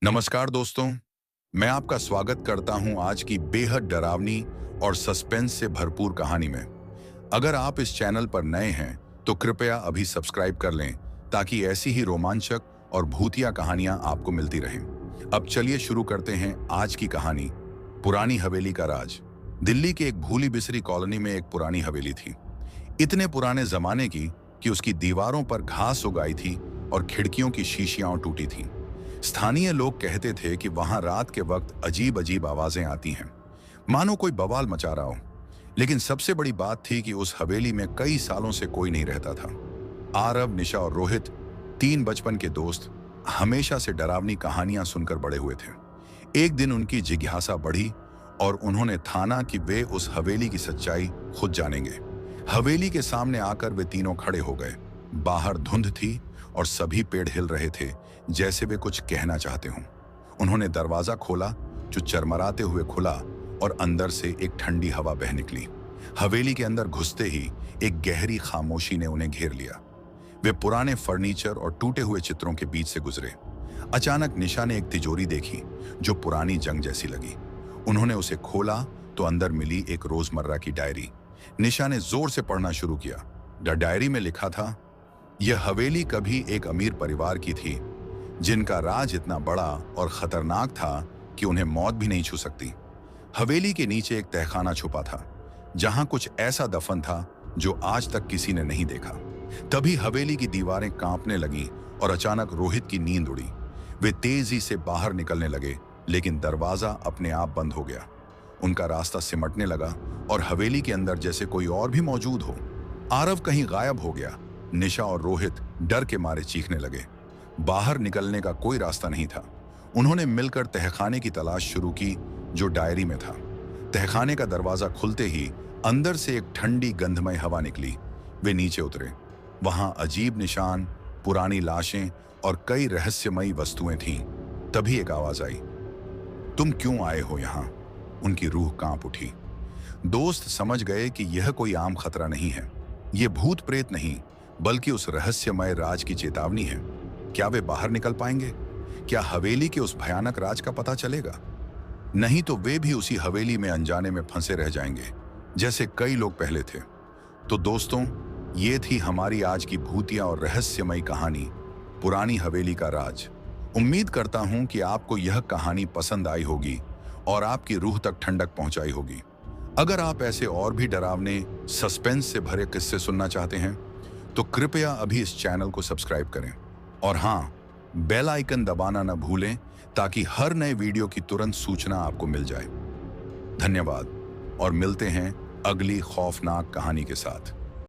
नमस्कार दोस्तों, मैं आपका स्वागत करता हूं आज की बेहद डरावनी और सस्पेंस से भरपूर कहानी में। अगर आप इस चैनल पर नए हैं तो कृपया अभी सब्सक्राइब कर लें ताकि ऐसी ही रोमांचक और भूतिया कहानियां आपको मिलती रहें। अब चलिए शुरू करते हैं आज की कहानी। पुरानी हवेली का राज। दिल्ली के एक भूली बिसरी कॉलोनी में एक पुरानी हवेली थी। इतने पुराने जमाने की कि उसकी दीवारों पर घास उगाई थी और खिड़कियों की शीशियां टूटी थीं। स्थानीय लोग कहते थे कि वहां रात के वक्त अजीब अजीब आवाजें आती हैं, मानो कोई बवाल मचा रहा हो। लेकिन सबसे बड़ी बात थी कि उस हवेली में कई सालों से कोई नहीं रहता था। आरव, निशा और रोहित, तीन बचपन के दोस्त, हमेशा से डरावनी कहानियां सुनकर बड़े हुए थे। एक दिन उनकी जिज्ञासा बढ़ी और उन्होंने ठाना कि वे उस हवेली की सच्चाई खुद जानेंगे। हवेली के सामने आकर वे तीनों खड़े हो गए। बाहर धुंध थी और सभी पेड़ हिल रहे थे, जैसे वे कुछ कहना चाहते हों। उन्होंने दरवाजा खोला, जो चरमराते हुए खुला और अंदर से एक ठंडी हवा बह निकली। हवेली के अंदर घुसते ही एक गहरी खामोशी ने उन्हें घेर लिया। वे पुराने फर्नीचर और टूटे हुए चित्रों के बीच से गुजरे। अचानक निशा ने एक तिजोरी देखी जो पुरानी जंग जैसी लगी। उन्होंने उसे खोला तो अंदर मिली एक रोजमर्रा की डायरी। निशा ने जोर से पढ़ना शुरू किया। डायरी में लिखा था, यह हवेली कभी एक अमीर परिवार की थी, जिनका राज इतना बड़ा और खतरनाक था कि उन्हें मौत भी नहीं छू सकती। हवेली के नीचे एक तहखाना छुपा था, जहां कुछ ऐसा दफन था जो आज तक किसी ने नहीं देखा। तभी हवेली की दीवारें कांपने लगीं और अचानक रोहित की नींद उड़ी। वे तेजी से बाहर निकलने लगे, लेकिन दरवाजा अपने आप बंद हो गया। उनका रास्ता सिमटने लगा और हवेली के अंदर जैसे कोई और भी मौजूद हो। आरव कहीं गायब हो गया। निशा और रोहित डर के मारे चीखने लगे। बाहर निकलने का कोई रास्ता नहीं था। उन्होंने मिलकर तहखाने की तलाश शुरू की, जो डायरी में था। तहखाने का दरवाजा खुलते ही अंदर से एक ठंडी गंधमय हवा निकली। वे नीचे उतरे। वहां अजीब निशान, पुरानी लाशें और कई रहस्यमयी वस्तुएं थीं। तभी एक आवाज आई, तुम क्यों आए हो यहाँ? उनकी रूह कांप उठी। दोस्त समझ गए कि यह कोई आम खतरा नहीं है। ये भूत प्रेत नहीं, बल्कि उस रहस्यमय राज की चेतावनी है। क्या वे बाहर निकल पाएंगे? क्या हवेली के उस भयानक राज का पता चलेगा? नहीं तो वे भी उसी हवेली में अनजाने में फंसे रह जाएंगे, जैसे कई लोग पहले थे। तो दोस्तों, ये थी हमारी आज की भूतिया और रहस्यमयी कहानी, पुरानी हवेली का राज। उम्मीद करता हूं कि आपको यह कहानी पसंद आई होगी और आपकी रूह तक ठंडक पहुंचाई होगी। अगर आप ऐसे और भी डरावने, सस्पेंस से भरे किस्से सुनना चाहते हैं तो कृपया अभी इस चैनल को सब्सक्राइब करें और हाँ, बेल आइकन दबाना न भूलें ताकि हर नए वीडियो की तुरंत सूचना आपको मिल जाए। धन्यवाद और मिलते हैं अगली खौफनाक कहानी के साथ।